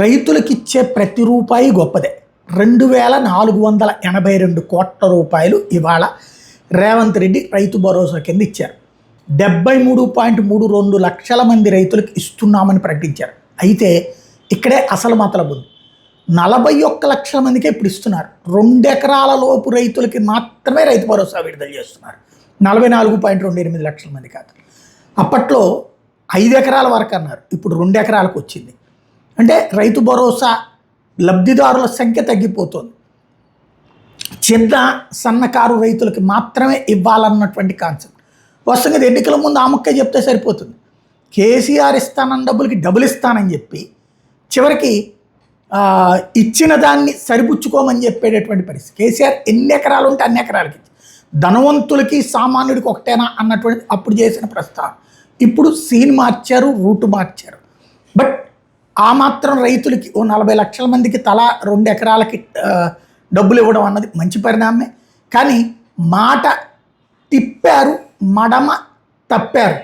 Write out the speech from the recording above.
రైతులకు ఇచ్చే ప్రతి రూపాయి గొప్పదే. 2482 కోట్ల రూపాయలు ఇవాళ రేవంత్ రెడ్డి రైతు భరోసా కింద ఇచ్చారు. 73.32 లక్షల మంది రైతులకు ఇస్తున్నామని ప్రకటించారు. అయితే ఇక్కడే అసలు మతలబు ఉంది. 41 లక్షల మందికే ఇప్పుడు ఇస్తున్నారు. 2 ఎకరాల లోపు రైతులకి మాత్రమే రైతు భరోసా విడుదల చేస్తున్నారు. 44.28 లక్షల మంది కాదు. అప్పట్లో 5 ఎకరాల వరకు అన్నారు, ఇప్పుడు 2 ఎకరాలకు వచ్చింది. అంటే రైతు భరోసా లబ్ధిదారుల సంఖ్య తగ్గిపోతుంది. చిన్న సన్నకారు రైతులకి మాత్రమే ఇవ్వాలన్నటువంటి కాన్సెప్ట్. వాస్తవంగా ఎన్నికల ముందు ఆ ముక్కే చెప్తే సరిపోతుంది. కేసీఆర్ ఇస్తానన్న డబ్బులకి డబ్బులు ఇస్తానని చెప్పి చివరికి ఇచ్చిన దాన్ని సరిపుచ్చుకోమని చెప్పేటటువంటి పరిస్థితి. కేసీఆర్ ఎన్ని ఎకరాలు ఉంటే అన్ని ఎకరాలకి ధనవంతులకి సామాన్యుడికి ఒకటేనా అన్నటువంటి అప్పుడు చేసిన ప్రస్తావన. ఇప్పుడు సీన్ మార్చారు, రూటు మార్చారు. బట్ ఆ మాత్రం రైతులకి 40 లక్షల మందికి తలా 2 ఎకరాలకి డబ్బులు ఇవ్వడం అన్నది మంచి పరిణామమే. కానీ మాట తిప్పారు, మడమ తప్పారు.